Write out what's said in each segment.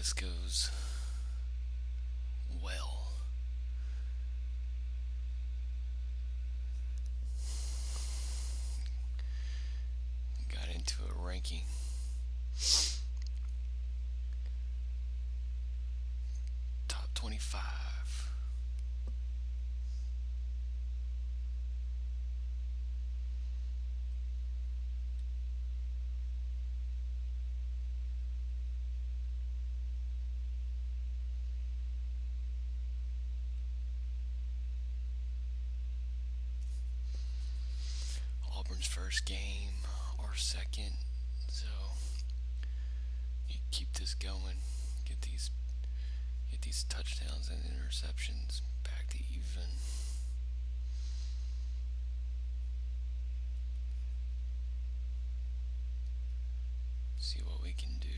this goes well. Got into a ranking. Top 25. Auburn's first game, our second. So you keep this going, get these touchdowns and interceptions back to even. See what we can do.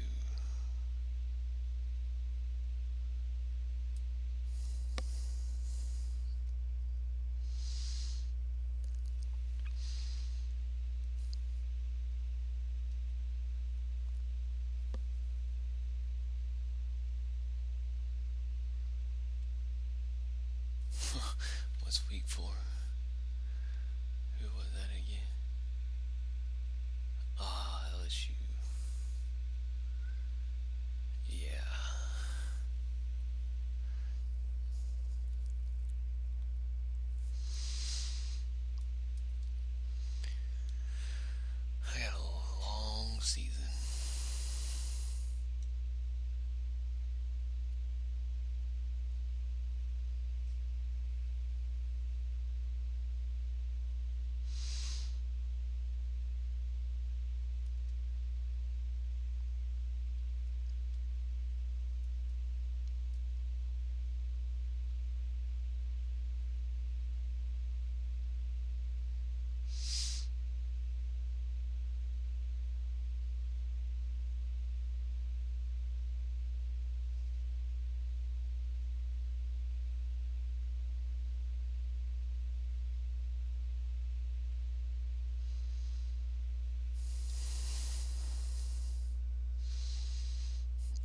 What's week 4? Who was that again? LSU. Yeah. I got a long season.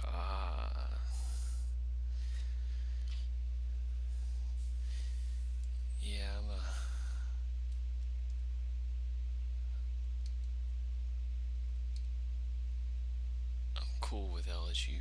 Uh, yeah, I'm cool with LSU.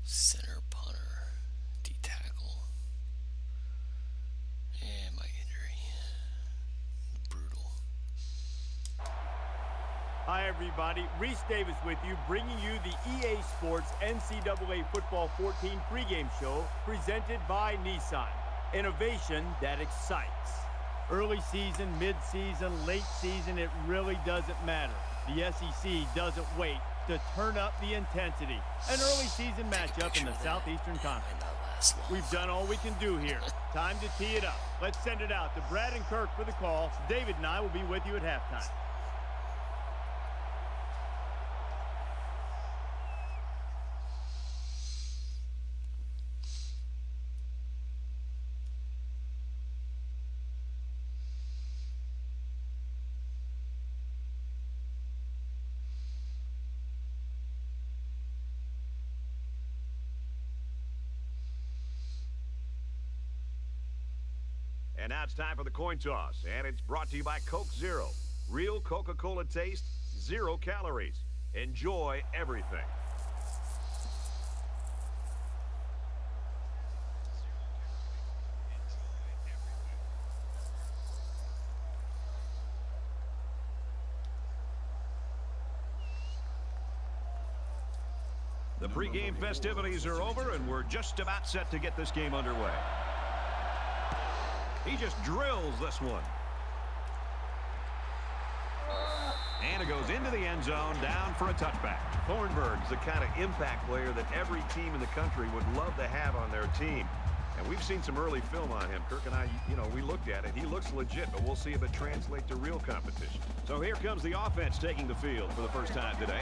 Center, punter, D tackle, and my injury. Brutal. Hi, everybody. Reese Davis with you, bringing you the EA Sports NCAA Football 14 pregame show presented by Nissan. Innovation that excites. Early season, mid-season, late season, it really doesn't matter. The SEC doesn't wait to turn up the intensity. An early season matchup in the Southeastern Conference. We've done all we can do here. Time to tee it up. Let's send it out to Brad and Kirk for the call. David and I will be with you at halftime. And now it's time for the coin toss, and it's brought to you by Coke Zero. Real Coca-Cola taste, 0 calories. Enjoy everything. The pregame festivities are over, and we're just about set to get this game underway. He just drills this one. And it goes into the end zone, down for a touchback. Thornburg's the kind of impact player that every team in the country would love to have on their team. And we've seen some early film on him. Kirk and I, we looked at it. He looks legit, but we'll see if it translates to real competition. So here comes the offense taking the field for the first time today.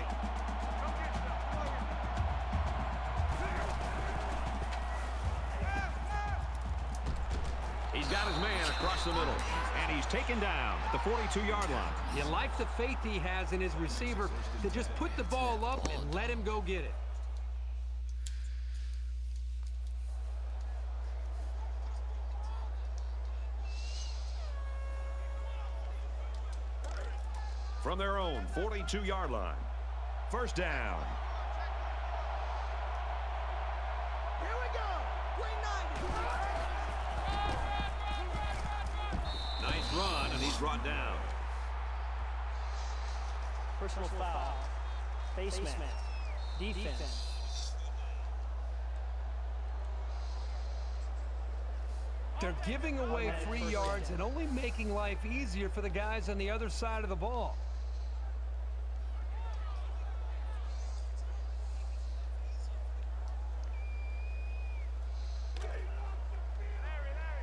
He's got his man across the middle, and he's taken down at the 42-yard line. You like the faith he has in his receiver to just put the ball up and let him go get it. From their own 42-yard line, first down. Nice run, and he's brought down. Personal foul. Face mask. Defense. They're giving away free yards and only making life easier for the guys on the other side of the ball.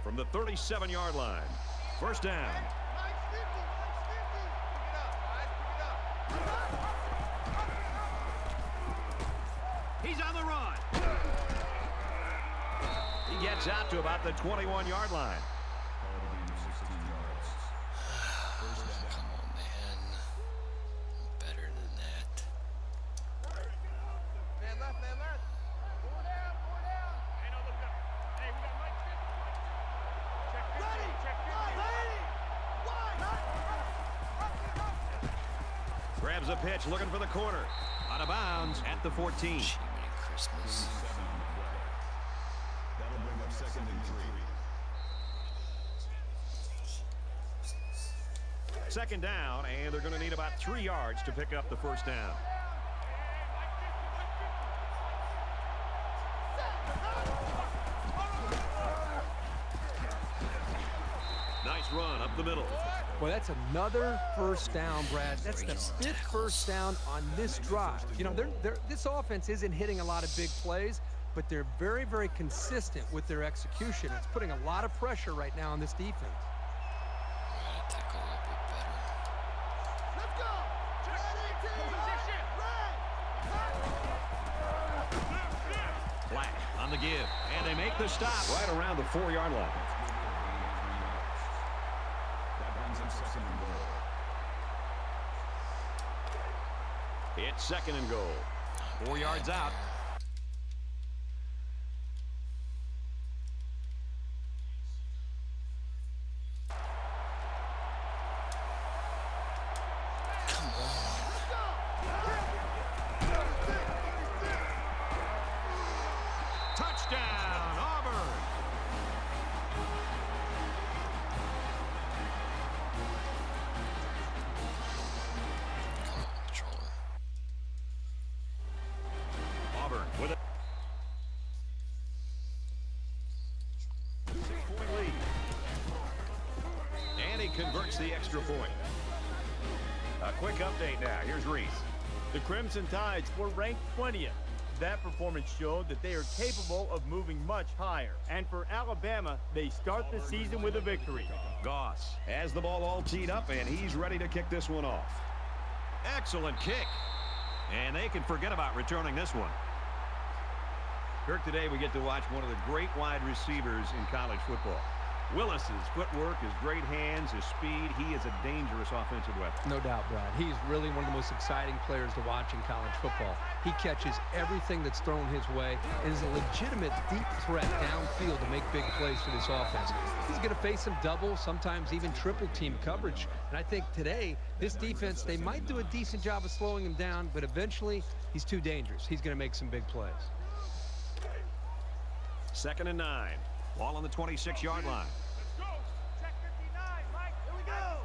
From the 37-yard line, first down. He's on the run. He gets out to about the 21-yard line. Come on, man. I'm better than that. Man left, man left. Four down, four down. Hey, no, look up. Hey, we got Mike 50. Check 50. Ready. Check 50. Grabs a pitch, looking for the corner. Out of bounds at the 14. Jiminy Christmas. That'll bring up 2nd and 3. Second down, and they're going to need about 3 yards to pick up the first down. Nice run up the middle. Well, that's another first down, Brad. That's the 5th first down on this drive. This offense isn't hitting a lot of big plays, but they're very, very consistent with their execution. It's putting a lot of pressure right now on this defense. Gotta tackle a little bit better. Let's go. Position. Black on the give, and they make the stop right around the 4-yard line. That brings him 2nd and goal. It's 2nd and goal. 4 yards out. Come on. Touchdown, Auburn. Come on, controller. Auburn with a 6-point lead. And he converts the extra point. A quick update now. Here's Reese. The Crimson Tides were ranked 20th. That performance showed that they are capable of moving much higher. And for Alabama, they start the season with a victory. Goss has the ball all teed up, and he's ready to kick this one off. Excellent kick. And they can forget about returning this one. Kirk, today we get to watch one of the great wide receivers in college football. Willis's footwork, his great hands, his speed, he is a dangerous offensive weapon. No doubt, Brad. He's really one of the most exciting players to watch in college football. He catches everything that's thrown his way and is a legitimate deep threat downfield to make big plays for this offense. He's going to face some double, sometimes even triple team coverage. And I think today, this defense, they might do a decent job of slowing him down, but eventually he's too dangerous. He's going to make some big plays. 2nd and 9. Ball on the 26-yard line. Let's go. Check 59, Mike. Here we go.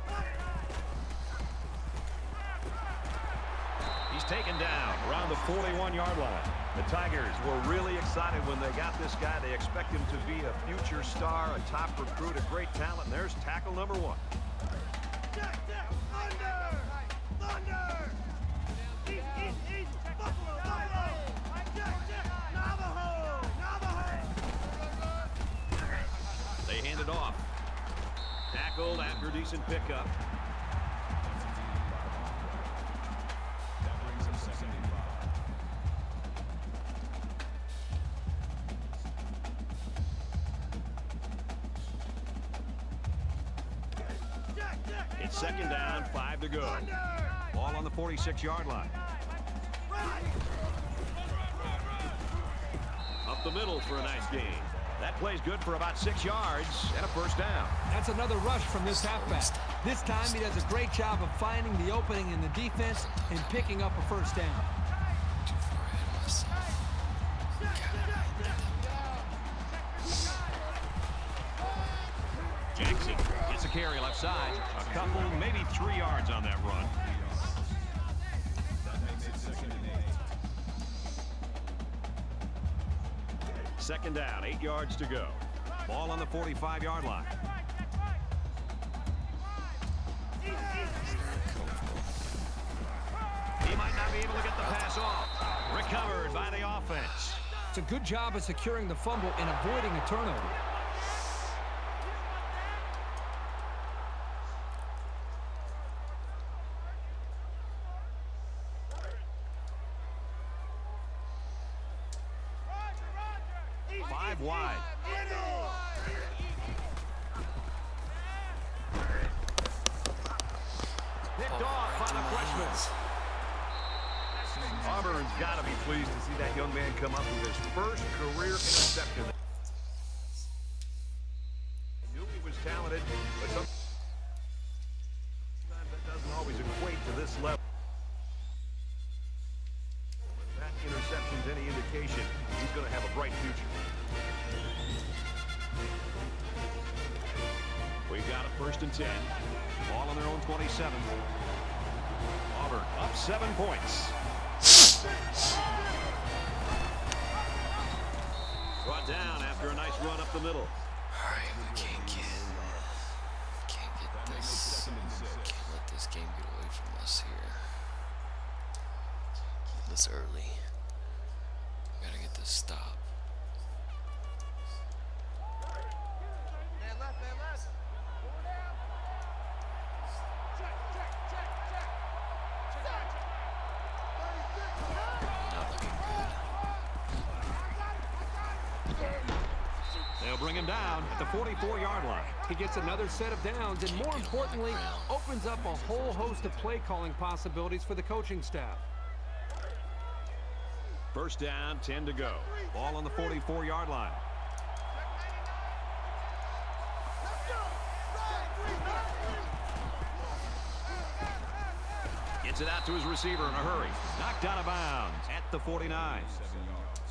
He's taken down around the 41-yard line. The Tigers were really excited when they got this guy. They expect him to be a future star, a top recruit, a great talent. And there's tackle number 1. Check. Thunder. Thunder. East. Buffalo. Check. Navajo. They hand it off. Tackled after a decent pickup. That brings him 2nd and 5. It's 2nd down, 5 to go. Ball on the 46-yard line. Up the middle for a nice gain. That play's good for about 6 yards and a 1st down. That's another rush from this halfback. This time he does a great job of finding the opening in the defense and picking up a 1st down. Too far ahead of myself. Jackson gets a carry left side. A couple, maybe 3 yards on that run. That makes it 2nd and 8. 2nd down, 8 yards to go. Ball on the 45-yard line. He might not be able to get the pass off. Recovered by the offense. It's a good job of securing the fumble and avoiding a turnover. Five wide. Picked off by the freshman. Auburn's got to be pleased to see that young man come up with his first career interception. He knew he was talented, but sometimes that doesn't always equate to this level. If that interception's any indication, he's going to have a bright future. We've got a 1st and 10. Ball on their own 27. Auburn up 7 points. Brought down after a nice run up the middle. All right, we can't get That makes this. it 2nd and 6. Can't let this game get away from us here. This early. We gotta get this stop. Man left. Four down. Check. Not looking good. They'll bring him down at the 44-yard line. He gets another set of downs and, more importantly, opens up a whole host of play calling possibilities for the coaching staff. 1st down, 10 to go. Ball on the 44-yard line. Gets it out to his receiver in a hurry. Knocked out of bounds at the 49. 7 yards.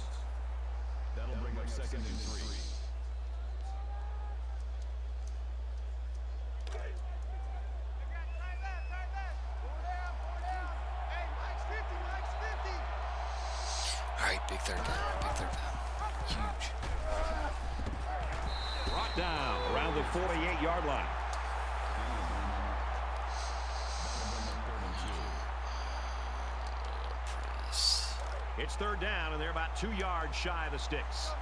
That'll bring up 2nd and 3. All right, big 3rd down. Huge. Brought down around the 48-yard line. Press. It's 3rd down, and they're about 2 yards shy of the sticks.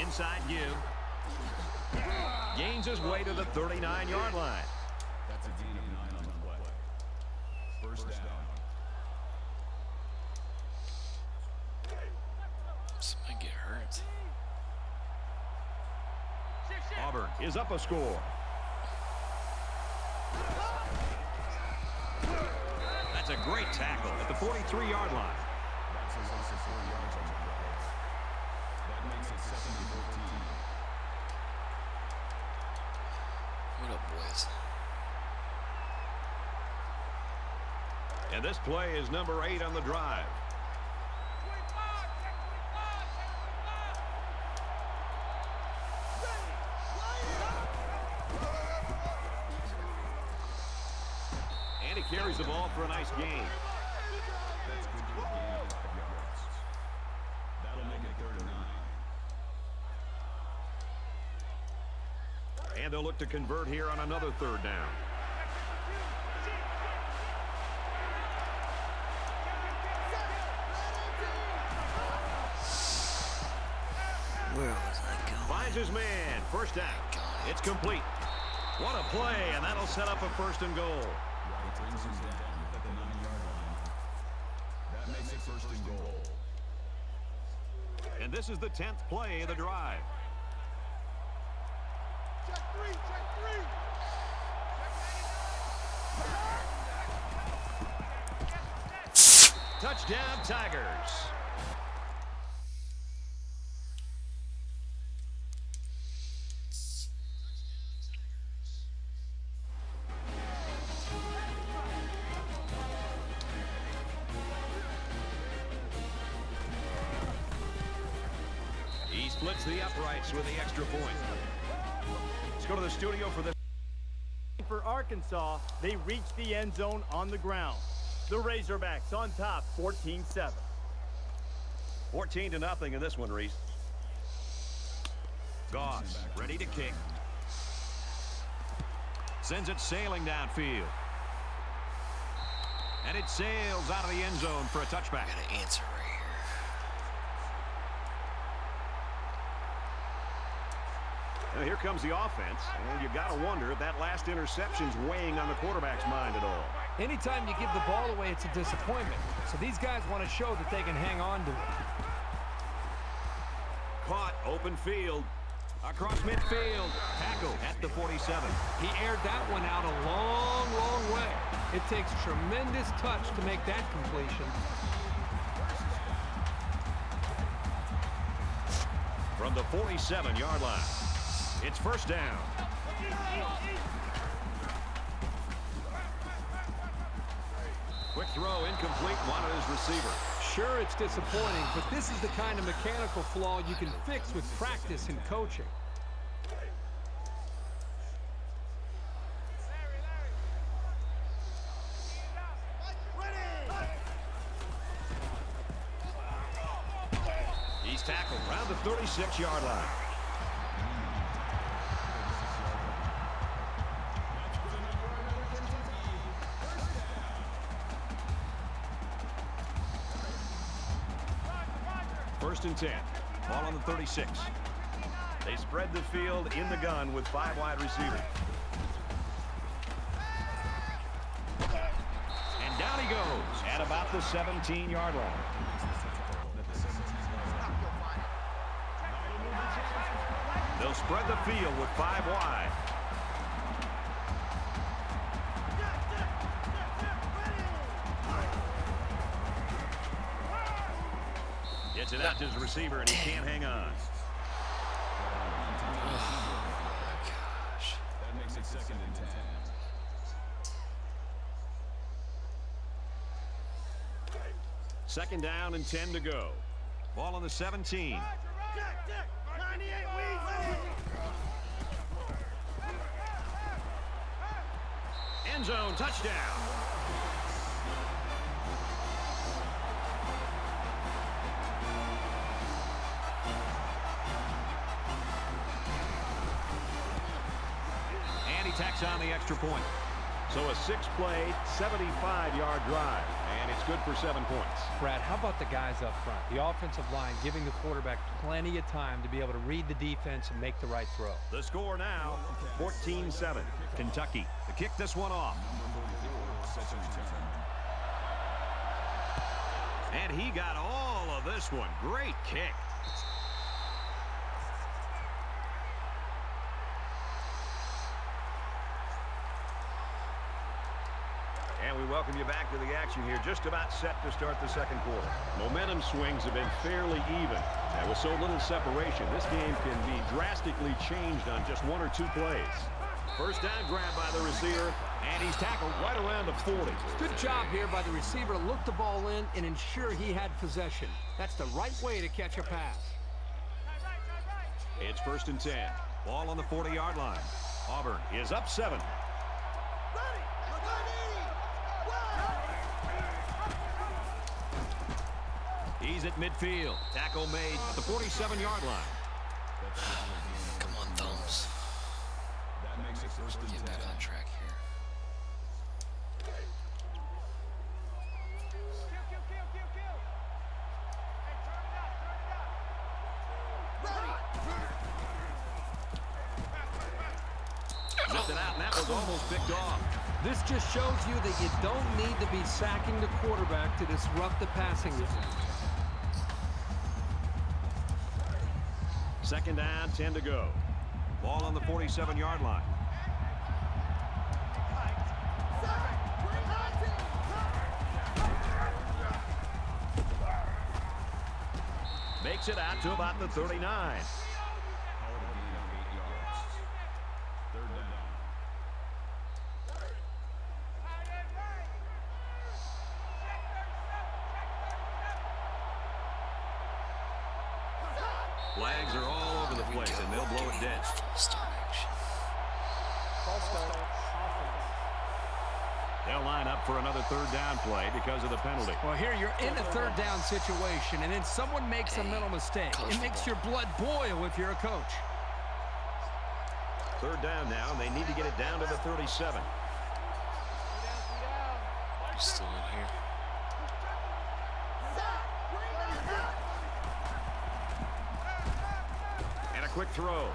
Inside give. Gains his way to the 39-yard line. That's a gain of 9 on the play. 1st down. get hurt. Auburn is up a score. That's a great tackle at the 43-yard line. That's a loss of 4 yards on the play. That makes it 2nd and 14. What up, boys? And this play is number 8 on the drive. And he carries the ball for a nice gain. That's good to a gain of 5 yards. That'll make it 3rd and 9. And they'll look to convert here on another 3rd down. Where was I going? Finds his man. First down. It's complete. What a play, and that'll set up a 1st and goal. Right, brings him down at the 9-yard line. That makes it 1st and goal. And this is the 10th play of the drive. Check three. Touchdown, Tigers. He splits the uprights with the extra point. Let's go to the studio for this. For Arkansas, they reach the end zone on the ground. The Razorbacks on top, 14-7. 14-0 in this one, Reese. Goss ready to kick. Sends it sailing downfield. And it sails out of the end zone for a touchback. I got an answer right here. Now here comes the offense, and you got to wonder if that last interception's weighing on the quarterback's mind at all. Anytime you give the ball away, it's a disappointment. So these guys want to show that they can hang on to it. Caught, open field. Across midfield. Tackle at the 47. He aired that one out a long, long way. It takes tremendous touch to make that completion. From the 47-yard line. It's 1st down. Quick throw, incomplete, wanted his receiver. Sure, it's disappointing, but this is the kind of mechanical flaw you can fix with practice and coaching. He's tackled around the 36-yard line. First and 10. Ball on the 36. They spread the field in the gun with 5 wide receivers. And down he goes at about the 17-yard line. They'll spread the field with 5 wide. Gets it out to his receiver, and he can't hang on. Gosh. That makes it 2nd and 10. Second down and 10 to go. Ball on the 17. End zone touchdown. And he tacks on the extra point. So a 6-play, 75-yard drive, and it's good for 7 points. Brad, how about the guys up front? The offensive line giving the quarterback plenty of time to be able to read the defense and make the right throw. The score now, 14-7. Kentucky to kick this one off. Set to return. And he got all of this one. Great kick. welcome you back to the action here. Just about set to start the second quarter. Momentum swings have been fairly even. And with so little separation, this game can be drastically changed on just one or two plays. First down grab by the receiver, and he's tackled right around the 40. Good job here by the receiver to look the ball in and ensure he had possession. That's the right way to catch a pass. It's 1st and 10. Ball on the 40-yard line. Auburn is up 7. He's at midfield. Tackle made at the 47-yard line. Come on, thumbs. That makes it 1st and 10. Get back on track here. Lifted out, and that was almost picked off. This just shows you that you don't need to be sacking the quarterback to disrupt the passing game. 2nd down, 10 to go. Ball on the 47-yard line. Makes it out to about the 39. Call it a gain of 8 yards. 3rd down. Flags are all over the place, and they'll blow it dead. Full start action. False start. Offense. They'll line up for another 3rd down play because of the penalty. Well, here you're in a 3rd down situation, and then someone makes a mental mistake. It makes your blood boil if you're a coach. 3rd down now, and they need to get it down to the 37. He's still in here. And a quick throw.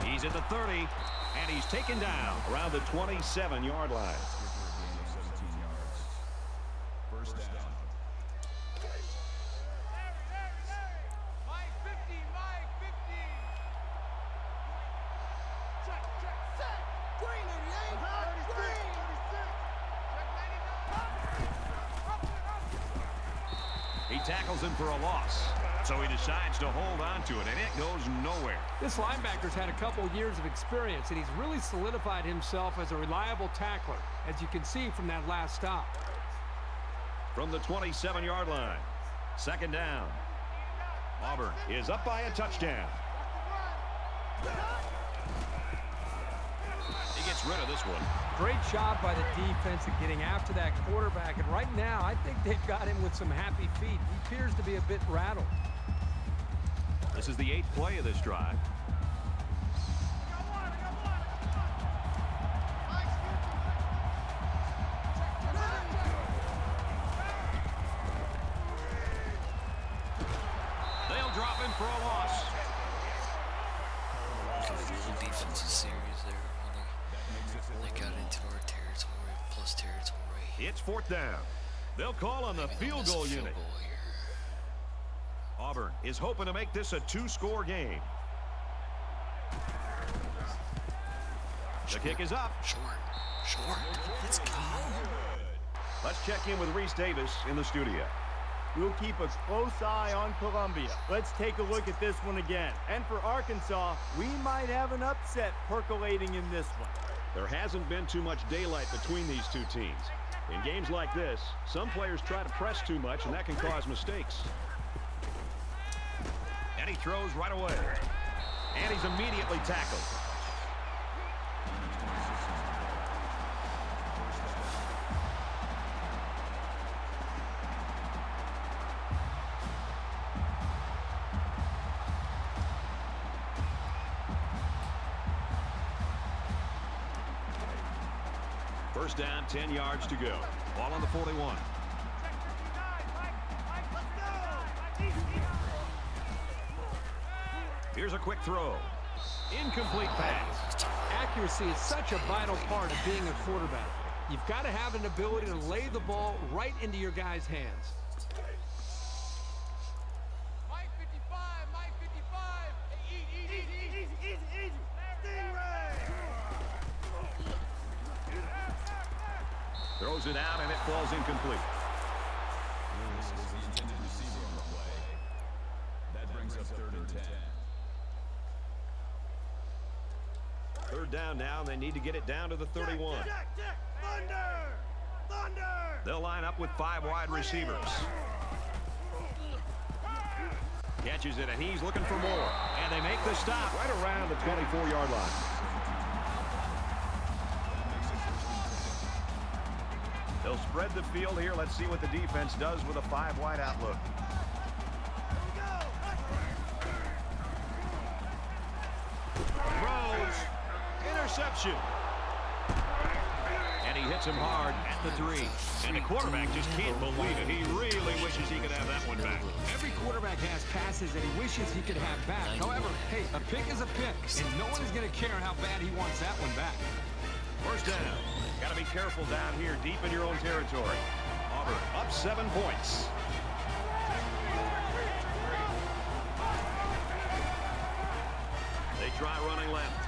He's at the 30, and he's taken down around the 27-yard line. Gain of 17 yards. 1st down. Mike 50, Mike 50. Check, check, set. Green 88. Green 36. Check 99. He tackles him for a loss. So he decides to hold on to it, and it goes nowhere. This linebacker's had a couple years of experience, and he's really solidified himself as a reliable tackler, as you can see from that last stop. From the 27-yard line, 2nd down. Auburn is up by a touchdown. He gets rid of this one. Great job by the defense in getting after that quarterback, and right now I think they've got him with some happy feet. He appears to be a bit rattled. This is the 8th play of this drive. They'll drop him for a loss. The defense is serious there when they got into our territory, plus territory. It's 4th down. They'll call on the Maybe they'll field miss a goal field unit. goal here. Auburn is hoping to make this a 2-score game. The kick is up. Short. Let's go. Let's check in with Reese Davis in the studio. We'll keep a close eye on Columbia. Let's take a look at this one again. And for Arkansas, we might have an upset percolating in this one. There hasn't been too much daylight between these two teams. In games like this, some players try to press too much, and that can cause mistakes. And he throws right away. And he's immediately tackled. First down, 10 yards to go. Ball on the 41. Here's a quick throw. Incomplete pass. Accuracy is such a vital part of being a quarterback. You've got to have an ability to lay the ball right into your guys' hands. Mike 55, Mike 55. Hey, easy. Throws it out, and it falls incomplete. Lewis was the intended receiver on the play. That brings up 3rd and 10. Third down now, and they need to get it down to the 31. They'll line up with 5 wide receivers. Catches it, and he's looking for more. And they make the stop right around the 24-yard line. They'll spread the field here. Let's see what the defense does with a 5-wide outlook. Throws. Interception. And he hits him hard at the 3. And the quarterback just can't believe it. He really wishes he could have that one back. Every quarterback has passes that he wishes he could have back. However, hey, a pick is a pick, and no one is going to care how bad he wants that one back. First down. Got to be careful down here deep in your own territory. Auburn up 7 points. They try running left.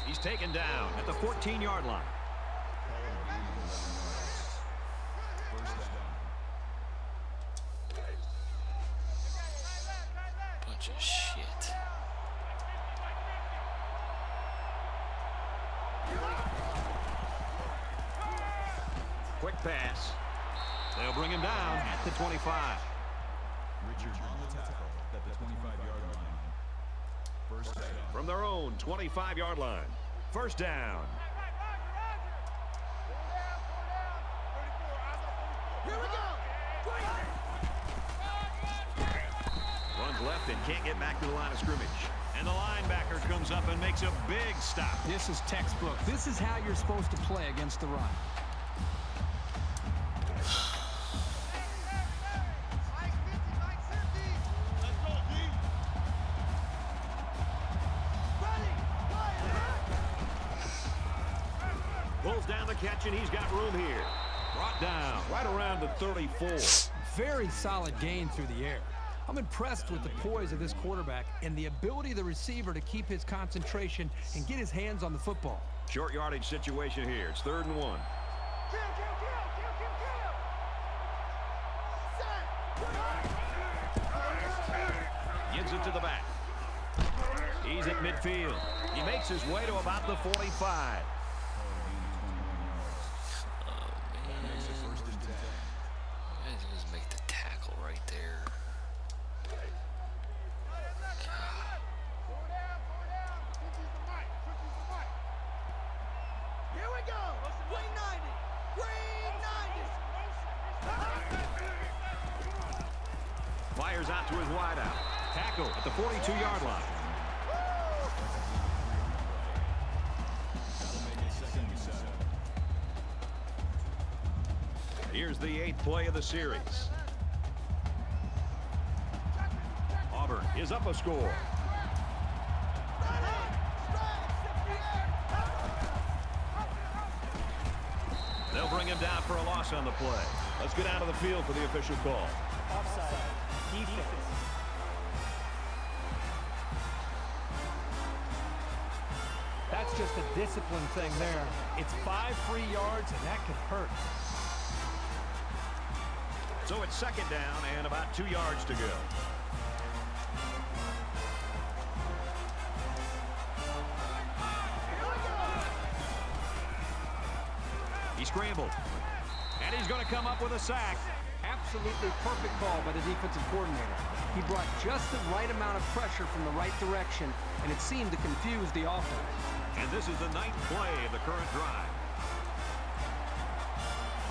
He's taken down at the 14-yard line. Bunch of shit. Quick pass. They'll bring him down at the 25. Richard on the tackle at the 25-yard line. First down. From their own 25-yard line. First down. Runs left and can't get back to the line of scrimmage. And the linebacker comes up and makes a big stop. This is textbook. This is how you're supposed to play against the run. Pulls down the catch, and he's got room here. Brought down right around the 34. Very solid gain through the air. I'm impressed with the poise of this quarterback and the ability of the receiver to keep his concentration and get his hands on the football. Short yardage situation here. It's 3rd and 1. Gives it to the back. He's at midfield. He makes his way to about the 45. Just make the tackle right there. Here we go. Green 90. Green 90. Fires out to his wideout. Tackle at the 42-yard line. That'll make it 2nd and 7. Here's the 8th play of the series. Auburn is up a score. They'll bring him down for a loss on the play. Let's get out of the field for the official call. Offside. Defense. That's just a discipline thing there. It's 5 free yards, and that could hurt. So it's 2nd down and about 2 yards to go. He scrambled. And he's going to come up with a sack. Absolutely perfect call by the defensive coordinator. He brought just the right amount of pressure from the right direction, and it seemed to confuse the offense. And this is the 9th play of the current drive.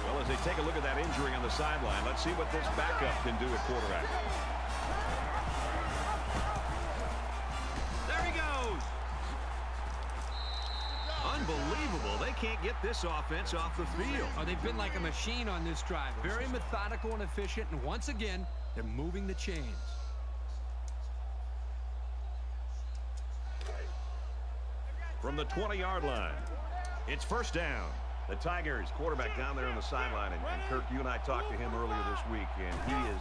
Well, as they take a look at that injury on the sideline, let's see what this backup can do at quarterback. There he goes. Unbelievable. They can't get this offense off the field. Oh, they've been like a machine on this drive. Very methodical and efficient, and once again, they're moving the chains. From the 20-yard line, it's first down. The Tigers quarterback down there on the sideline, and Kirk, you and I talked to him earlier this week, and he is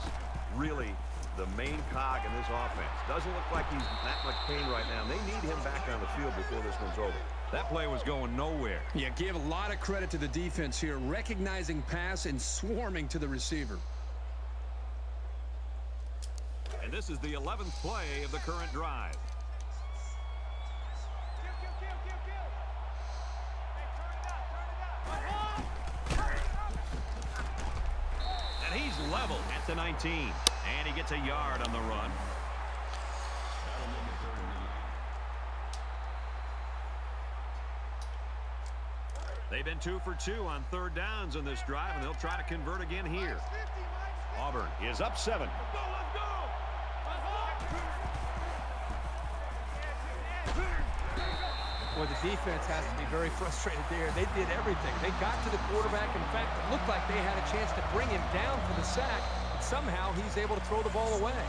really the main cog in this offense. Doesn't look like he's that much pain right now. They need him back on the field before this one's over. That play was going nowhere. Yeah, give a lot of credit to the defense here, recognizing pass and swarming to the receiver. And this is the 11th play of the current drive. And he's level at the 19. And he gets a yard on the run. They've been 2 for 2 on third downs in this drive, and they'll try to convert again here. Auburn is up 7. Well, the defense has to be very frustrated there. They did everything. They got to the quarterback. In fact, it looked like they had a chance to bring him down for the sack, but somehow he's able to throw the ball away.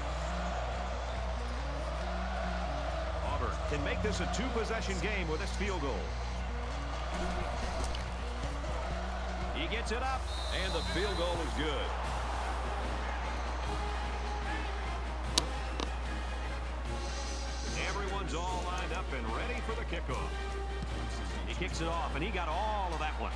Auburn can make this a 2-possession game with this field goal. He gets it up, and the field goal is good. Everyone's all lined up and ready for the kickoff. He kicks it off, and he got all of that one.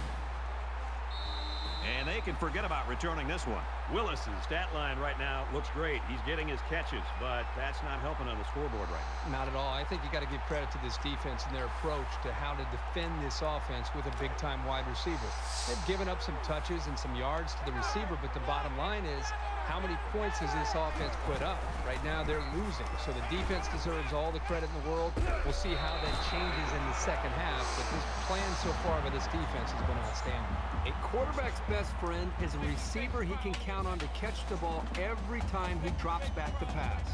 And they can forget about returning this one. Willis's stat line right now looks great. He's getting his catches, but that's not helping on the scoreboard right now. Not at all. I think you got to give credit to this defense and their approach to how to defend this offense with a big-time wide receiver. They've given up some touches and some yards to the receiver, but the bottom line is, how many points has this offense put up? Right now, they're losing, so the defense deserves all the credit in the world. We'll see how that changes in the second half, but this plan so far by this defense has been outstanding. A quarterback's best friend is a receiver he can count on to catch the ball every time he drops back to pass.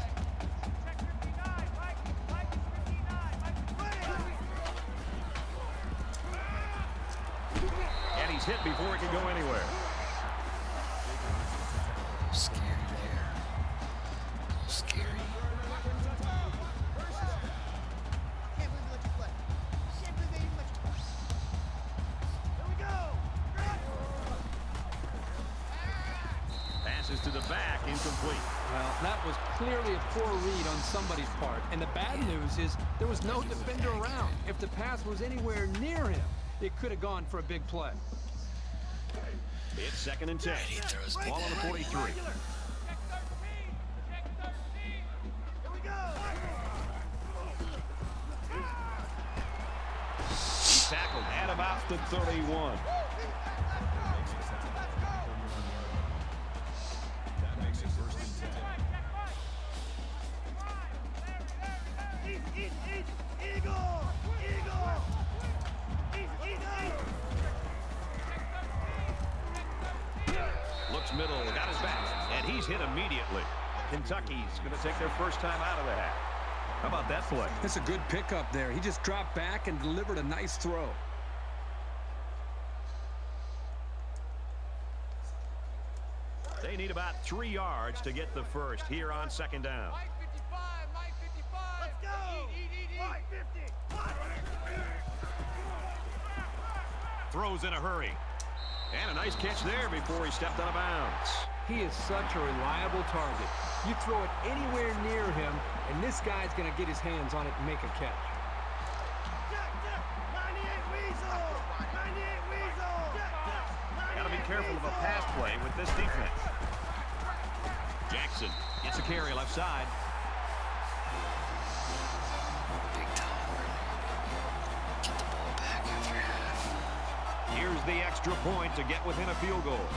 And he's hit before he can go anywhere. Scary there. Scary. Passes to the back, incomplete. Well, that was clearly a poor read on somebody's part. And the bad news is there was no defender around. If the pass was anywhere near him, it could have gone for a big play. It's 2nd and 10. He throws Ball on the 43. He's tackled at about the 31. That makes it 1st and 10. Looks middle, got his back, and he's hit immediately. Kentucky's going to take their first time out of the half. How about that play? That's a good pickup there. He just dropped back and delivered a nice throw. They need about 3 yards to get the first here on 2nd down. Mike 55, Mike 55. Let's go. Mike 50. Throws in a hurry. And a nice catch there before he stepped out of bounds. He is such a reliable target. You throw it anywhere near him, and this guy's going to get his hands on it and make a catch. 98 Weasel. 98 Weasel. Got to be careful of a pass play with this defense. Jackson gets a carry left side. Big time. Get the ball back after half. Here's the extra point to get within a field goal.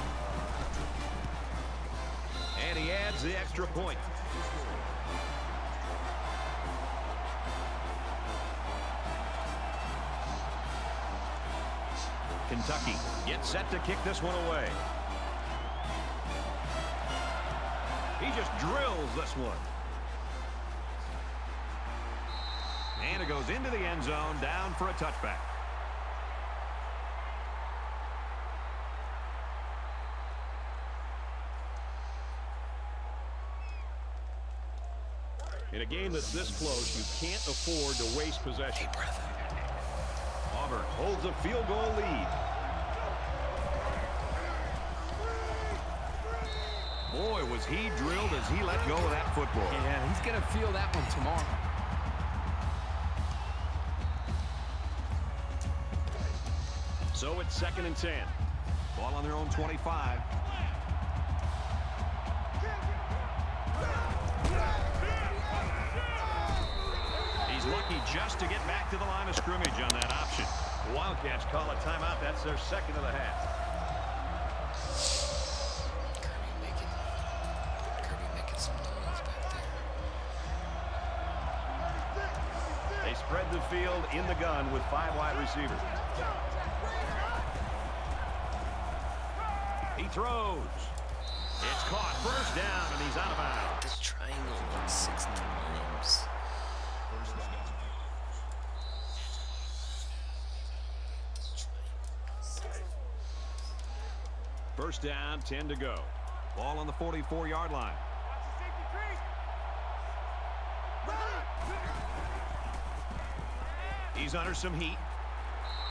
And he adds the extra point. Kentucky gets set to kick this one away. He just drills this one. And it goes into the end zone, down for a touchback. In a game that's this close, you can't afford to waste possession. Deep breath. Auburn holds a field goal lead. Boy, was he drilled as he let go of that football. Yeah, he's going to feel that one tomorrow. So it's 2nd and 10. Ball on their own 25. He's lucky just to get back to the line of scrimmage on that option. The Wildcats call a timeout. That's their 2nd of the half. Kirby making some noise back there. They spread the field in the gun with 5 wide receivers. He throws. It's caught. First down, and he's out of bounds. This triangle on 6 times. First down, 10 to go. Ball on the 44-yard line. He's under some heat.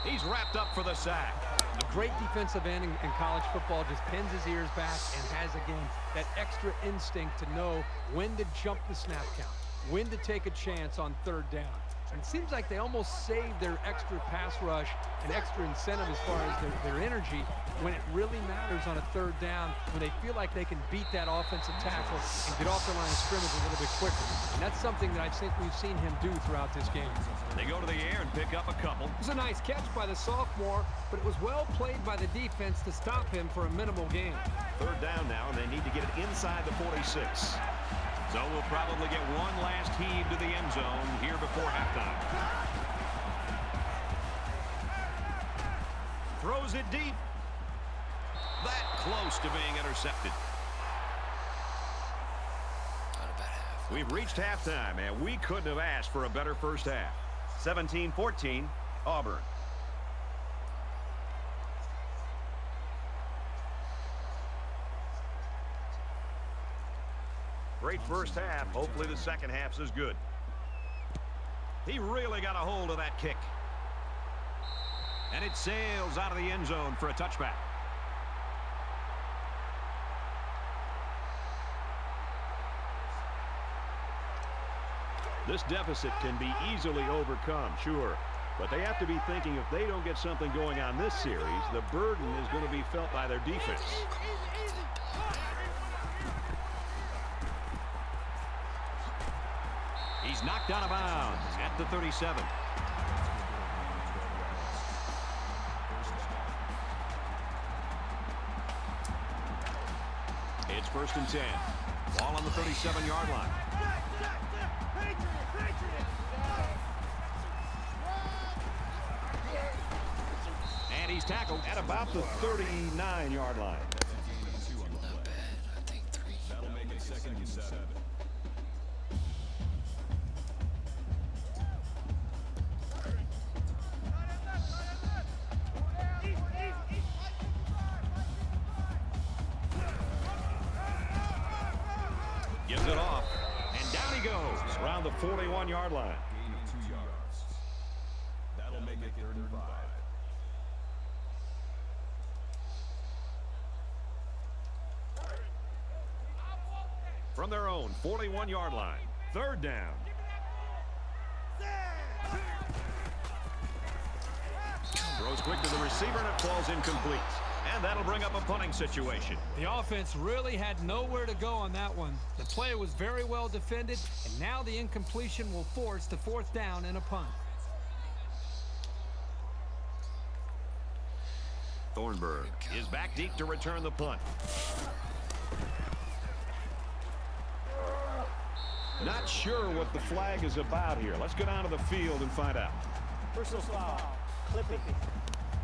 He's wrapped up for the sack. A great defensive end in college football, just pins his ears back and has, again, that extra instinct to know when to jump the snap count, when to take a chance on 3rd down. And it seems like they almost save their extra pass rush and extra incentive as far as their energy when it really matters on a 3rd down, when they feel like they can beat that offensive tackle and get off the line of scrimmage a little bit quicker. And that's something that I think we've seen him do throughout this game. They go to the air and pick up a couple. It was a nice catch by the sophomore, but it was well played by the defense to stop him for a minimal gain. 3rd down now, and they need to get it inside the 46. So we'll probably get one last heave to the end zone here before halftime. Throws it deep. That close to being intercepted. Not a bad half. We've reached halftime, and we couldn't have asked for a better first half. 17-14, Auburn. Great first half. Hopefully the second half's as good. He really got a hold of that kick. And it sails out of the end zone for a touchback. This deficit can be easily overcome, sure. But they have to be thinking if they don't get something going on this series, the burden is going to be felt by their defense. He's knocked out of bounds at the 37. It's 1st and 10. Ball on the 37-yard line. And he's tackled at about the 39-yard line. Not bad. I think 3. That'll make it 2nd and 7. Gives it off. And down he goes around the 41-yard line. Gain of 2 yards. That'll make it 3rd and 5. From their own 41-yard line. 3rd down. Throws quick to the receiver, and it falls incomplete. And that'll bring up a punting situation. The offense really had nowhere to go on that one. The play was very well defended, and now the incompletion will force the 4th down and a punt. Thornburg is back deep to return the punt. Not sure what the flag is about here. Let's go down to the field and find out. Personal foul. Clipping.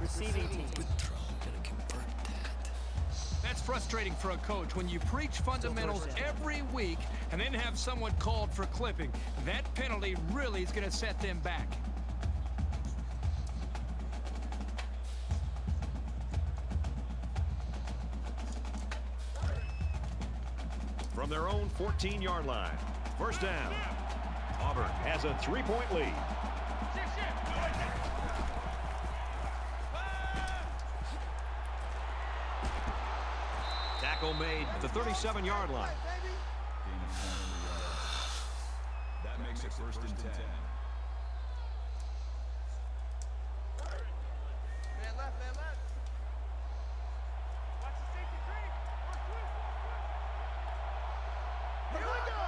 Receiving team. Good throw. Gonna convert that. That's frustrating for a coach when you preach fundamentals every week and then have someone called for clipping. That penalty really is going to set them back. From their own 14-yard line. 1st down. Auburn has a 3-point lead. Tackle made at the 37-yard line. Gain of 1 yards. That makes it 1st and 10. Watch the safety creep. Work twist. Here we go.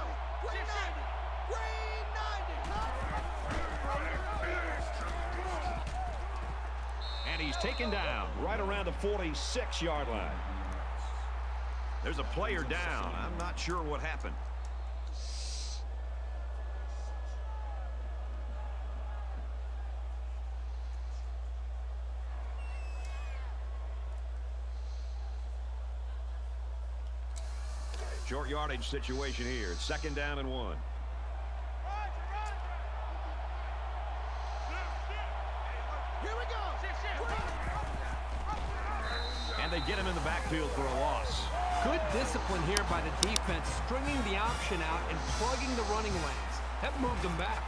Green 90. Green 90. And he's taken down right around the 46-yard line. There's a player down. I'm not sure what happened. Short yardage situation here. It's 2nd down and 1. Here we go. And they get him in the backfield for a loss. Good discipline here by the defense, stringing the option out and plugging the running lanes. That moved them back.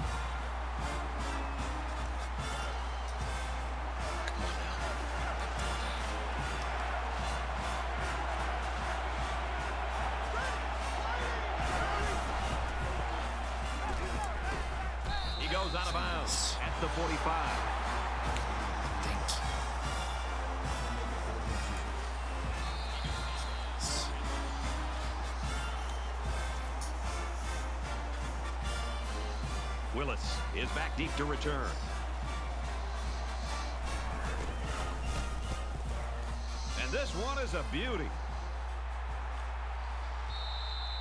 He goes out of bounds at the 45. Thank you. Willis is back deep to return. And this one is a beauty.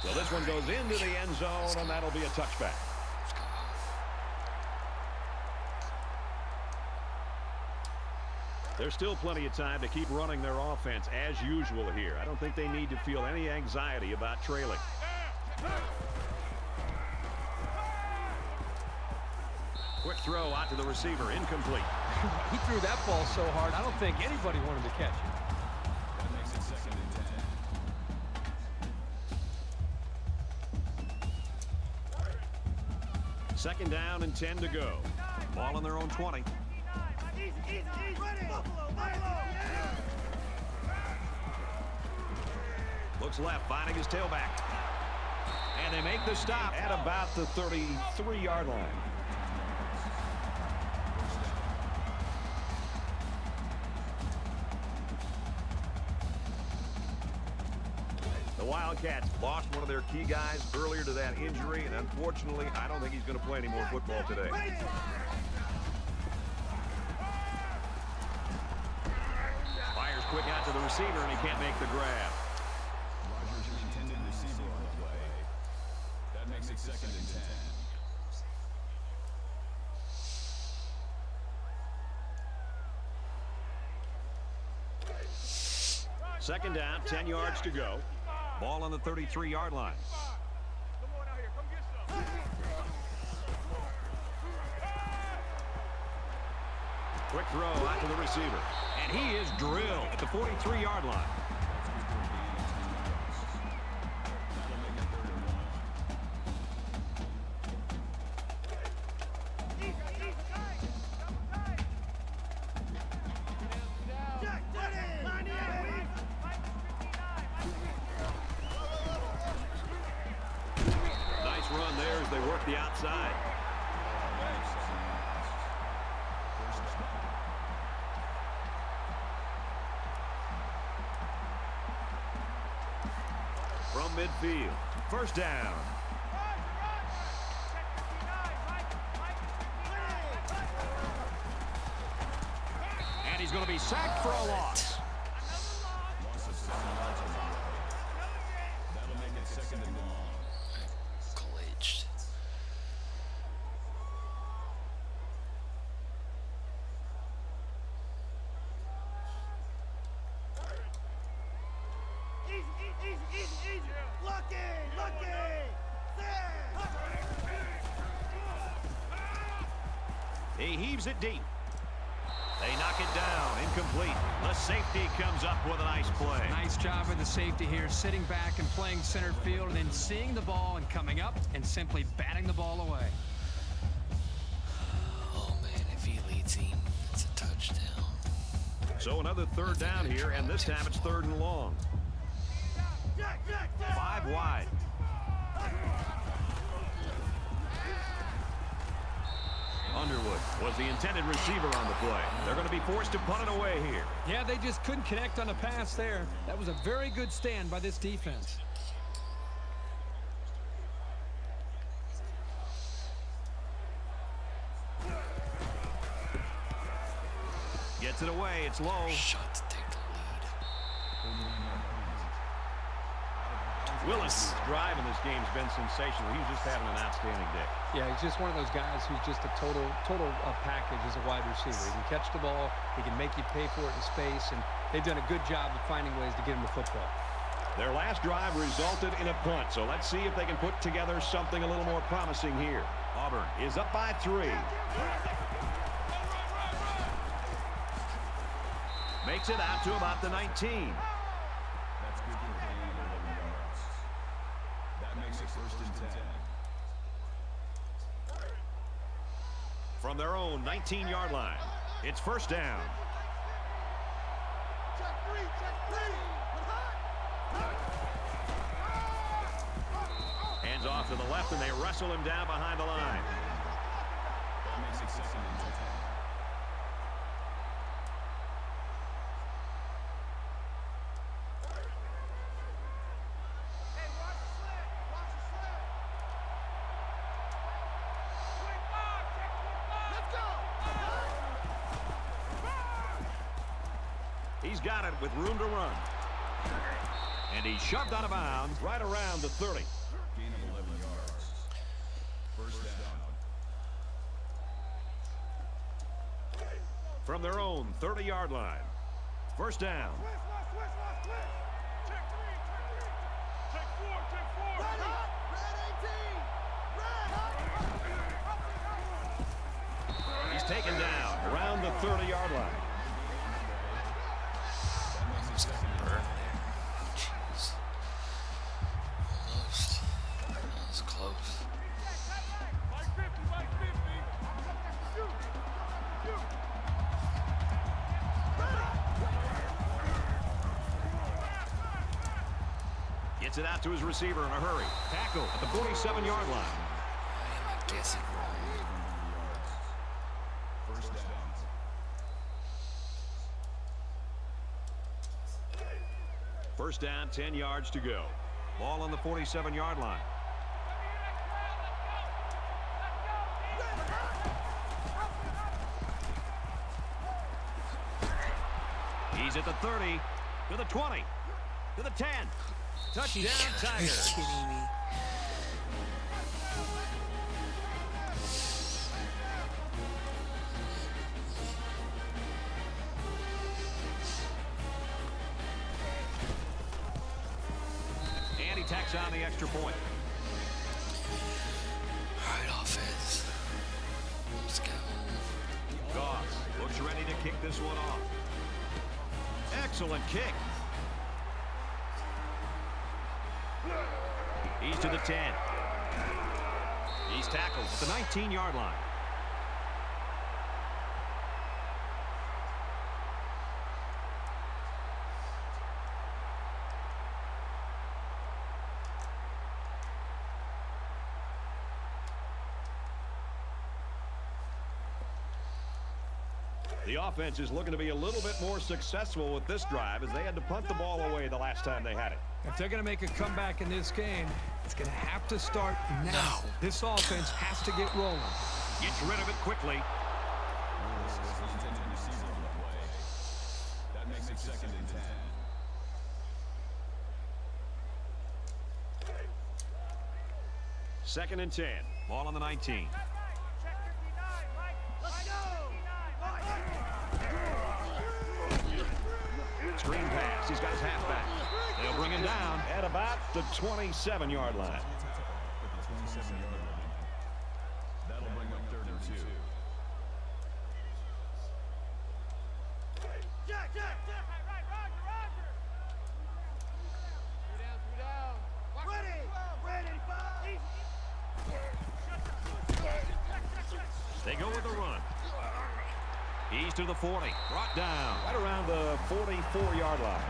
So this one goes into the end zone, and that'll be a touchback. Let's go. There's still plenty of time to keep running their offense as usual here. I don't think they need to feel any anxiety about trailing. Quick throw out to the receiver, incomplete. He threw that ball so hard, I don't think anybody wanted to catch it. That makes it 2nd and 10. Second down and 10 to go. Ball on their own 20. Looks left, finding his tailback. And they make the stop at about the 33-yard line. The Wildcats lost one of their key guys earlier to that injury, and unfortunately, I don't think he's going to play any more football today. Fires quick out to the receiver, and he can't make the grab. Rogers, your intended receiver on the play. That makes it 2nd and 10. Second down, 10 yards to go. Ball on the 33-yard line. Come on out here. Come get some. Quick throw out to the receiver. And he is drilled at the 43-yard line. That'll make it 3rd and 1. Nice run there as they work the outside. From midfield, first down. And he's going to be sacked for a loss. Loss of 7 yards on the play. That'll make it 2nd and long. Glitched. He heaves it deep. They knock it down, incomplete. The safety comes up with a nice play. Nice job of the safety here, sitting back and playing center field, and then seeing the ball and coming up and simply batting the ball away. Oh man, if he leads him, it's a touchdown. So another third down here, and this time it's 3rd and long. 5 wide. Underwood was the intended receiver on the play. They're going to be forced to punt it away here. Yeah, they just couldn't connect on a pass there. That was a very good stand by this defense. Gets it away. It's low. Shot to take the lead. Willis' drive in this game's been sensational. He's just having an outstanding day. Yeah, he's just one of those guys who's just a total package as a wide receiver. He can catch the ball, he can make you pay for it in space, and they've done a good job of finding ways to get him the football. Their last drive resulted in a punt, so let's see if they can put together something a little more promising here. Auburn is up by 3. Makes it out to about the 19. That's good for a gain of 11 yards. That makes it first and 10. From their own 19-yard line, it's first down. Check three. Hands off to the left, and they wrestle him down behind the line. That makes it second and 10. Hey, watch the slant. Watch the slant. Quick ball. Check quick ball. Let's go. He's got it with room to run. And he's shoved out of bounds right around the 30. Gain of 11 yards. First down. From their own 30-yard line. First down. Switch. Check three. Check four. Red hot. Red 18. Red hot. He's taken down around the 30-yard line. Burn there. Jeez. Almost. That was close. Mike 50. Shoot. Gets it out to his receiver in a hurry. Tackle at the 47-yard line. I am guessing wrong. First down. First down, 10 yards to go. Ball on the 47-yard line. He's at the 30, to the 20, to the 10. Touchdown, Are you Tigers. kidding me? And he tacks on the extra point. All right, offense. Let's go. Goss looks ready to kick this one off. Excellent kick. He's to the 10. He's tackled at the 19-yard line. The offense is looking to be a little bit more successful with this drive as they had to punt the ball away the last time they had it. If they're going to make a comeback in this game, it's going to have to start now. No. This offense has to get rolling. Gets rid of it quickly. Willis was the intended receiver on the play. That makes it second and 10. Second and 10. Ball on the 19. Check 59, Mike. Let's go. Screen pass. He's got his halfback. They'll bring him down at about the 27-yard line. At the 27-yard line. That'll bring up third and 2. Jack. Right, Roger. 3 down. Ready. Ready. 5. They go with the run. He's to the 40. Brought down right around the 44-yard line.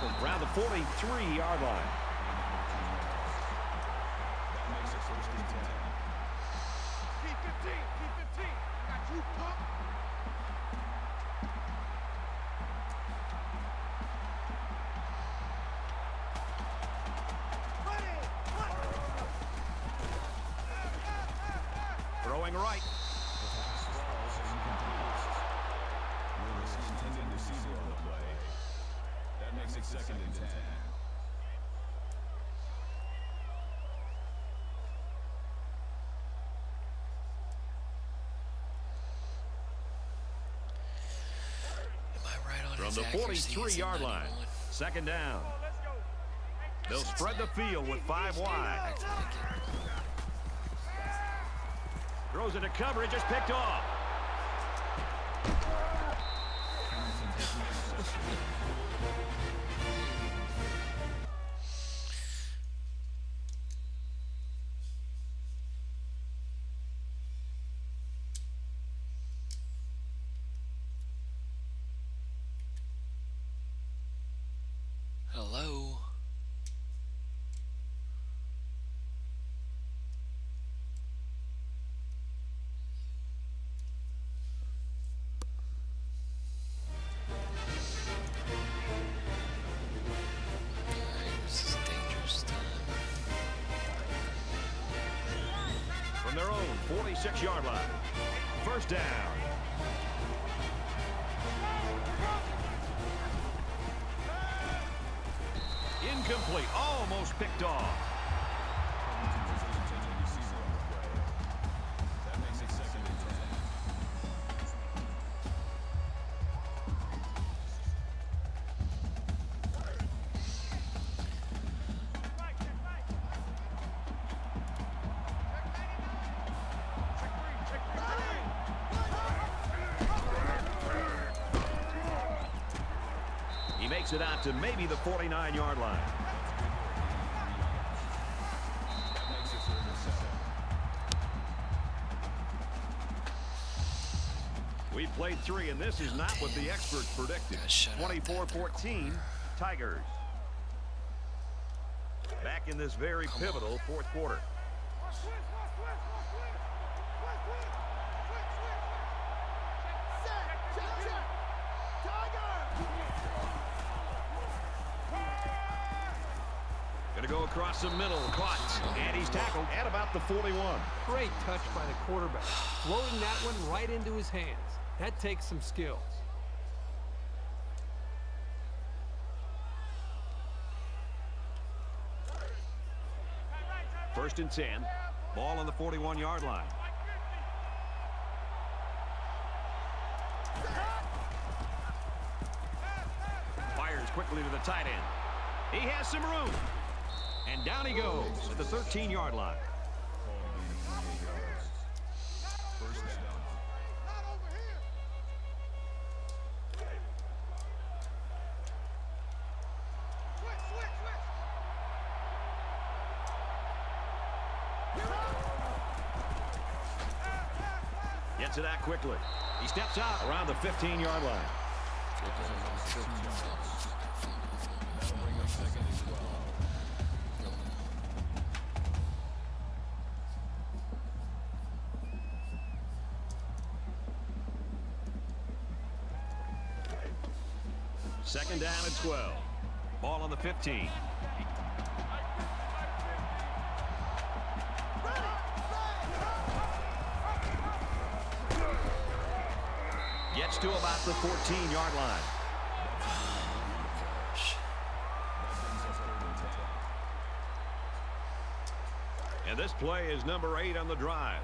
tackle around the 43-yard line. That makes it first and 10. Keep 15. Keep 15. Got you, punk. Throwing right. Intended receiver on the play. That makes it second and 10. Am I right on From his the accuracy? Is it 43-yard line. 91? Second down. Let's go. They'll spread the field with 5 wide. Acting like it. Throws into coverage, just picked off. Hello. This is dangerous time. From their own 46-yard line. First down. Incomplete. Almost picked off. Intended receiver on the play. That makes it second and 10. He makes it out to maybe the 49-yard line. That makes it third and 7. We played 3, and this is not what the experts predicted. Gotta shut out that 24-14, Tigers. Back in this very pivotal fourth quarter. Going to go across the middle, caught, and he's tackled at about the 41. Great touch by the quarterback. Floating that one right into his hands. That takes some skills. First and 10. Ball on the 41-yard line. Fires quickly to the tight end. He has some room. And down he goes at the 13-yard line. First down. Not over here. Switch. Gets it out quickly. He steps out around the 15-yard line. That'll bring up second and 12. Second down and 12. Ball on the 15. Gets to about the 14-yard line. Gosh. That brings us third and 10. And this play is number 8 on the drive.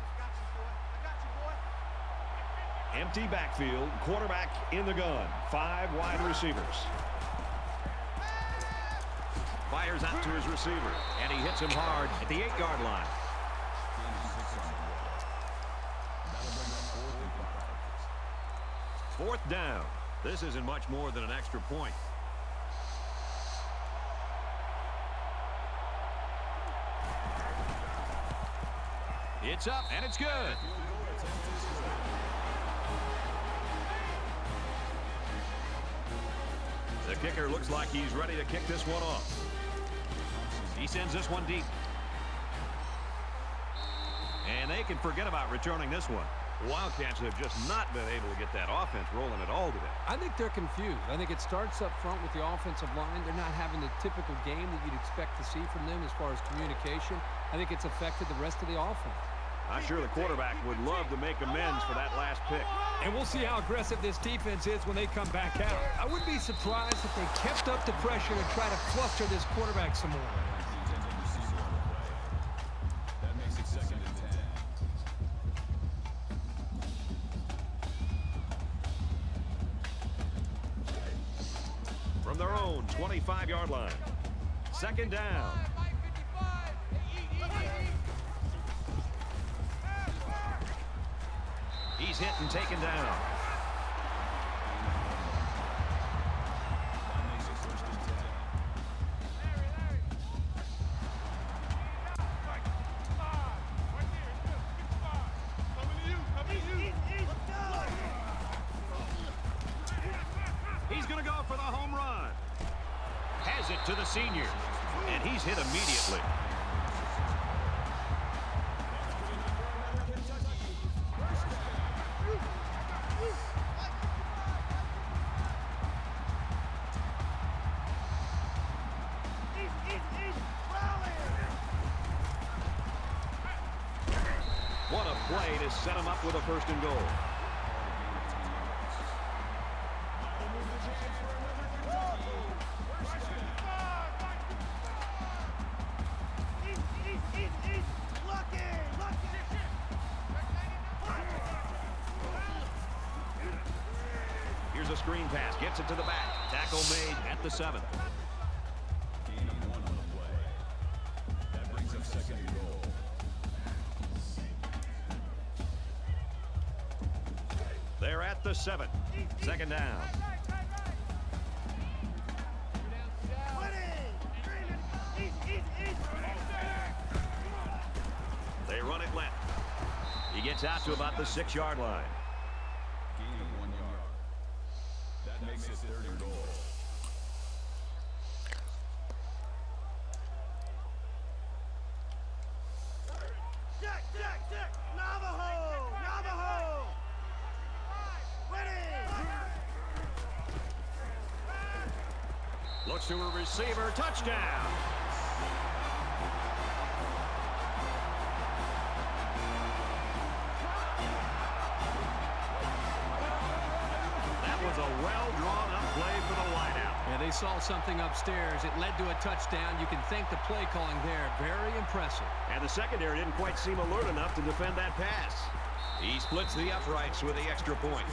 Empty backfield, quarterback in the gun. 5 wide receivers. Fires out to his receiver, and he hits him hard at the 8-yard line. Gain of 6 on the play. That'll bring up fourth and 5. 4th down. This isn't much more than an extra point. It's up, and it's good. The kicker looks like he's ready to kick this one off. He sends this one deep. And they can forget about returning this one. Wildcats have just not been able to get that offense rolling at all today. I think they're confused. I think it starts up front with the offensive line. They're not having the typical game that you'd expect to see from them as far as communication. I think it's affected the rest of the offense. I'm sure the quarterback would love to make amends for that last pick. And we'll see how aggressive this defense is when they come back out. I wouldn't be surprised if they kept up the pressure to try to fluster this quarterback some more. That makes it 2nd and 10. From their own 25-yard line. 2nd down. He's hit and taken down. That makes it 1st and 10. He's going to go for the home run. Has it to the senior. And he's hit immediately. What a play to set him up with a 1st and goal. Here's a screen pass. Gets it to the back. Tackle made at the 7th. Gain of 1 on the play. That brings up 2nd and goal. They're at the 7th. 2nd down. They run it left. He gets out to about the 6-yard line. Gain of 1 yard. That makes it 3rd and goal. Jack, Navajo! Navajo! Looks to a receiver. Touchdown. That was a well-drawn-up play for the wideout. Yeah, they saw something upstairs. It led to a touchdown. You can thank the play calling there. Very impressive. And the secondary didn't quite seem alert enough to defend that pass. He splits the uprights with the extra point.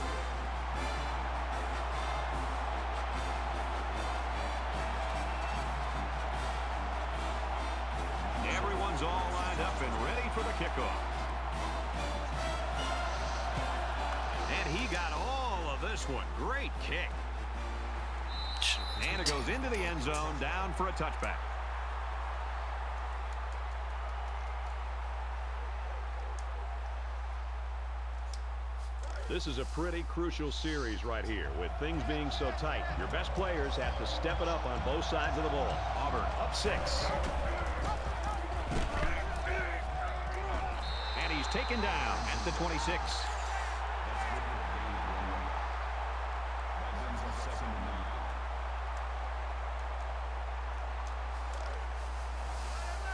Everyone's all lined up and ready for the kickoff. And he got all of this one. Great kick. And it goes into the end zone, down for a touchback. This is a pretty crucial series right here, with things being so tight. Your best players have to step it up on both sides of the ball. Auburn up 6. And he's taken down at the 26. That brings up 2nd and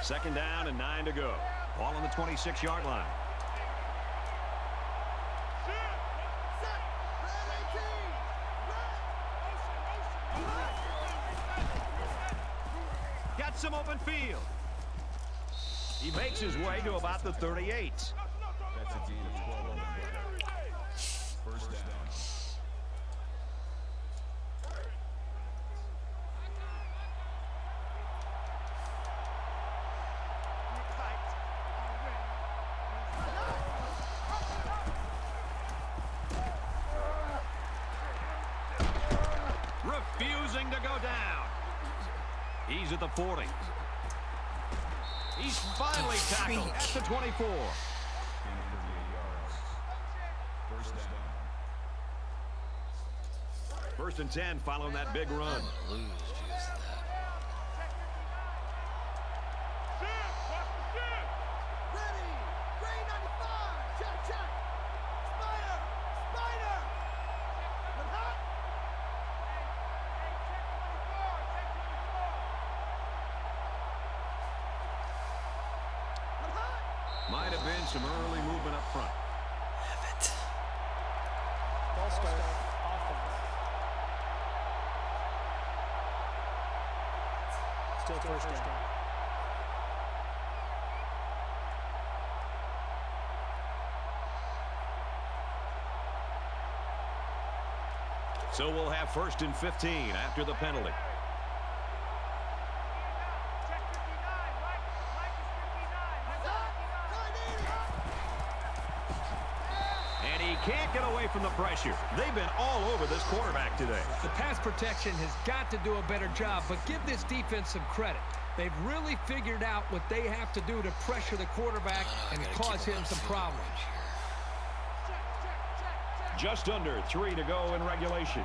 9. 2nd down and 9 to go. Ball on the 26-yard line. Got some open field. He makes his way to about the 38. That's a gain of 12 on the play. 1st down. Refusing to go down. He's at the 40. He's finally tackled at the 24. Gain of 38 yards. 1st down. First and 10 following that big run. I'm gonna lose because of that. Ready. Green 95. Check, check. Spider. Spider. But hot. But hot. Might have been some early movement up front. Damn it. False start. Offense. Still first down. So we'll have first and 15 after the penalty. And he can't get away from the pressure. They've been all over this quarterback today. The pass protection has got to do a better job, but give this defense some credit. They've really figured out what they have to do to pressure the quarterback I and gotta cause keep him on some field problems. range here. Just under 3 to go in regulation.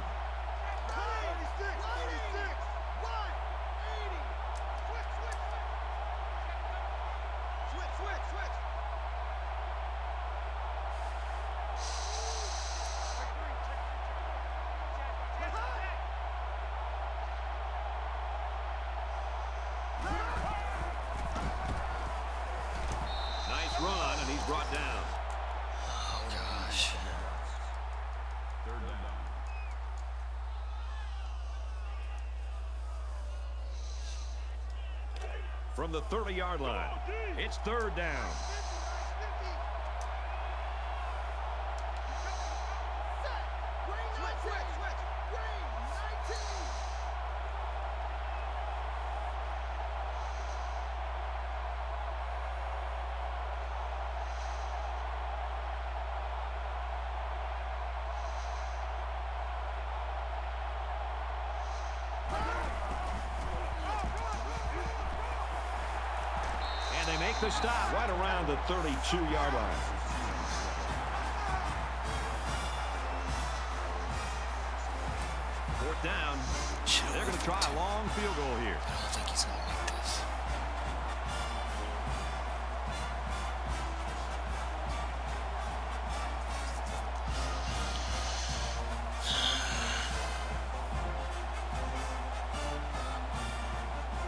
Nice run, and he's brought down. Oh gosh. Third down. From the 30-yard line, it's third down. And they make the stop right around the 32-yard line. Fourth down. They're going to try a long field goal here. I don't think he's gonna make this.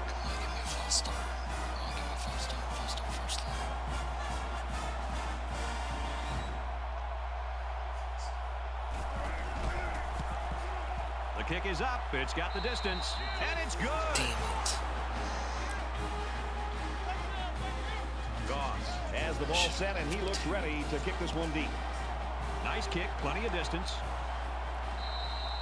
Come on, give me a false start. Come on, give me a false start. False start first line. The kick is up. It's got the distance. And it's good. Damn it. Goss has the ball set, and he looks ready to kick this one deep. Nice kick. Plenty of distance.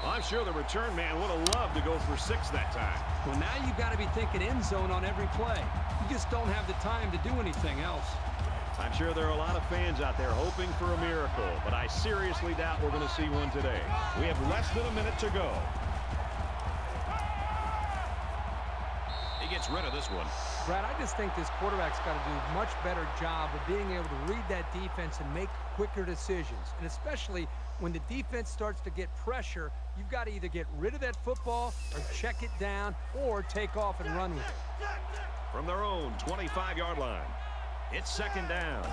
I'm sure the return man would have loved to go for 6 that time. Well, now you've got to be thinking end zone on every play. You just don't have the time to do anything else. I'm sure there are a lot of fans out there hoping for a miracle, but I seriously doubt we're going to see one today. We have less than a minute to go. He gets rid of this one. Brad, I just think this quarterback's got to do a much better job of being able to read that defense and make quicker decisions. And especially when the defense starts to get pressure, you've got to either get rid of that football or check it down or take off and run with it. From their own 25-yard line, it's second down.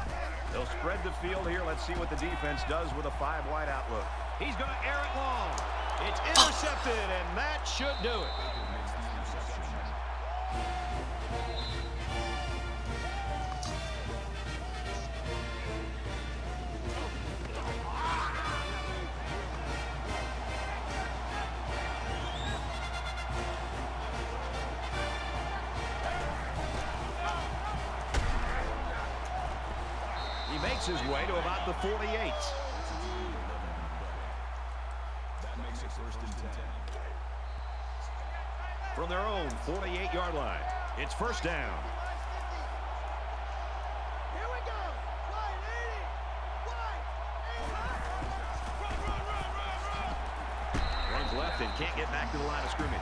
They'll spread the field here. Let's see what the defense does with a 5-wide outlook. He's going to air it long. It's intercepted, and that should do it. Makes the interception. He makes his way to about the 48. That makes it first and 10. From their own 48-yard line, it's first down. Here we go. Wide 80. Wide. Runs left and can't get back to the line of scrimmage.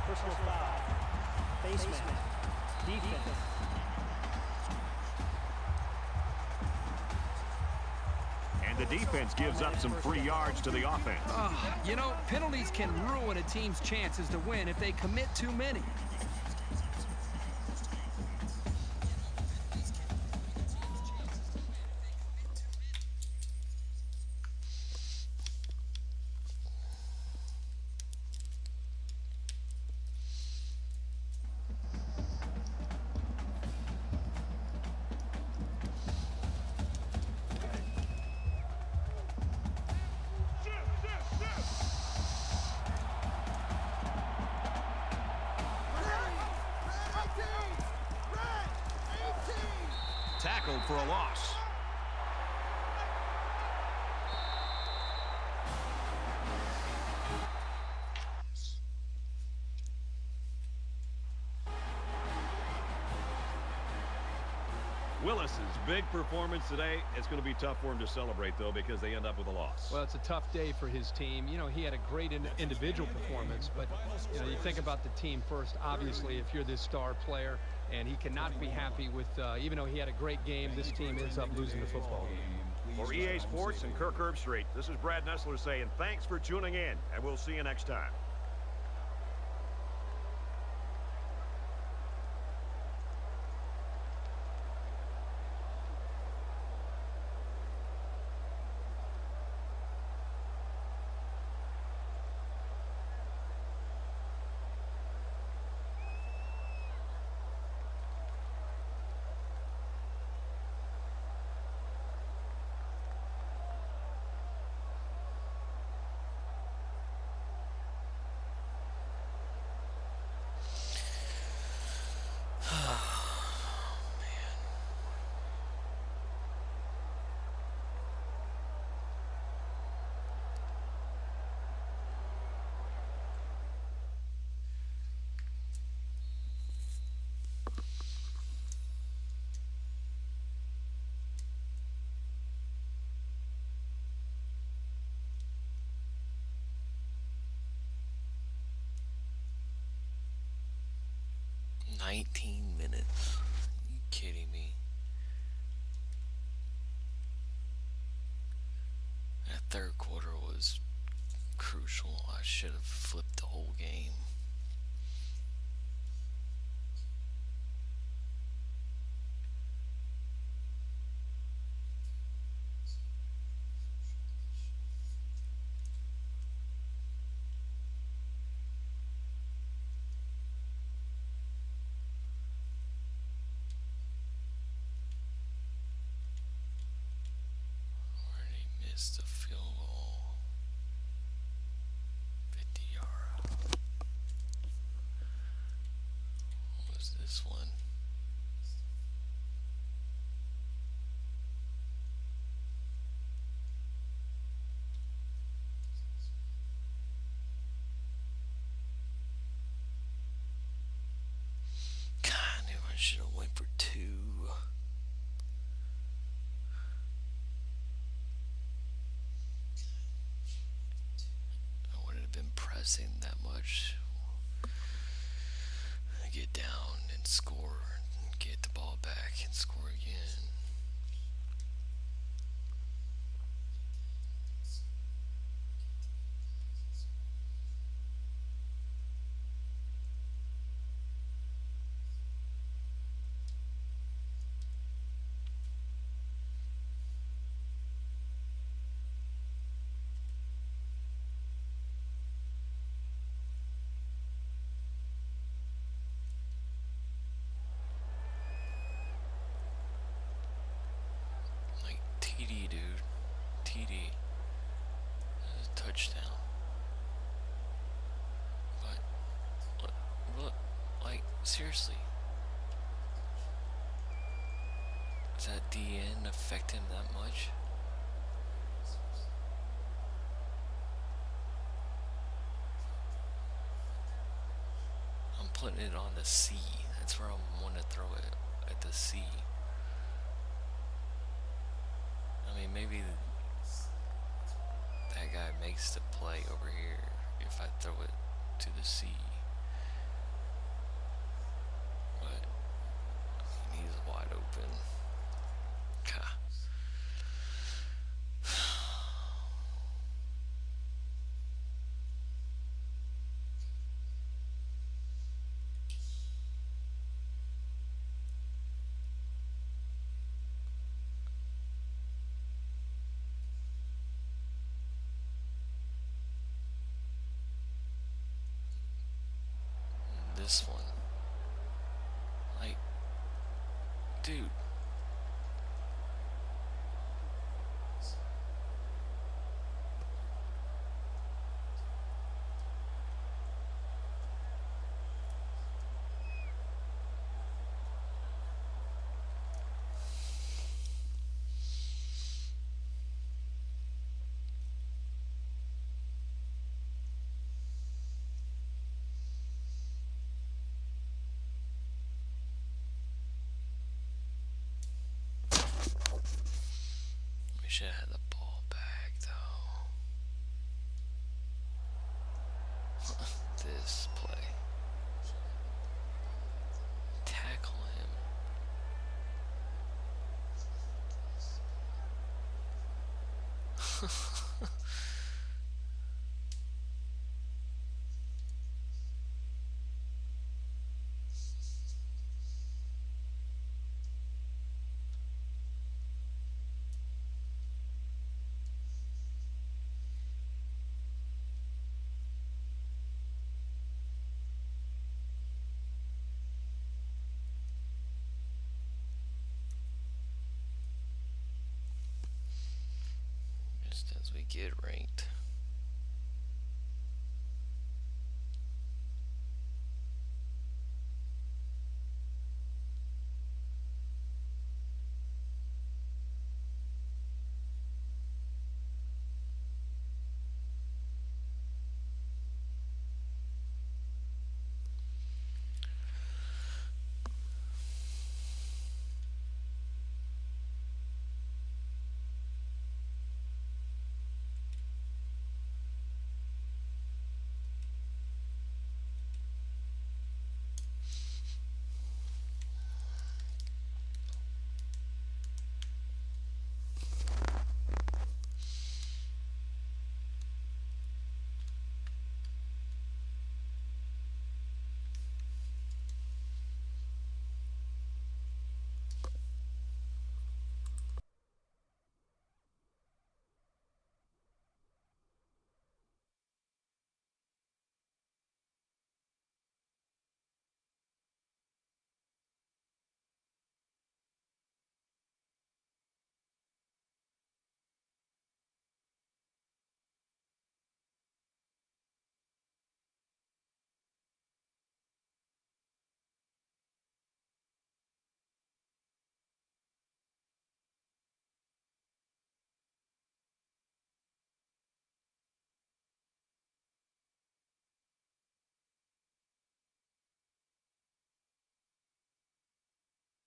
Personal foul. Face man. Defense. And the defense gives up some free yards to the offense. You know, penalties can ruin a team's chances to win if they commit too many. Tackled for a loss. Willis's big performance today. It's going to be tough for him to celebrate, though, because they end up with a loss. Well, it's a tough day for his team. You know, he had a great individual performance, but, you know, you think about the team first. Obviously, if you're this star player, and he cannot be happy with, even though he had a great game, this team ends up losing the football game. For EA Sports and Kirk Herbstreit, this is Brad Nessler saying thanks for tuning in, and we'll see you next time. "19 minutes. Are you kidding me?" That third quarter was crucial. I should have flipped the whole game. Already missed a field goal. 50-yard. What was this one? God, I knew I should have went for 2. I wouldn't have been pressing that much. Get down and score, and get the ball back and score again. Like TD, dude. TD. That's a touchdown. But, look, like, seriously. Does that DN affect him that much? I'm putting it on the C. That's where I want to throw it, at the C. I mean, maybe that guy makes the play over here if I throw it to the C. But he's wide open. God. this one. Like, dude. We should have had the ball back, though. This play. Tackle him. Just as we get ranked.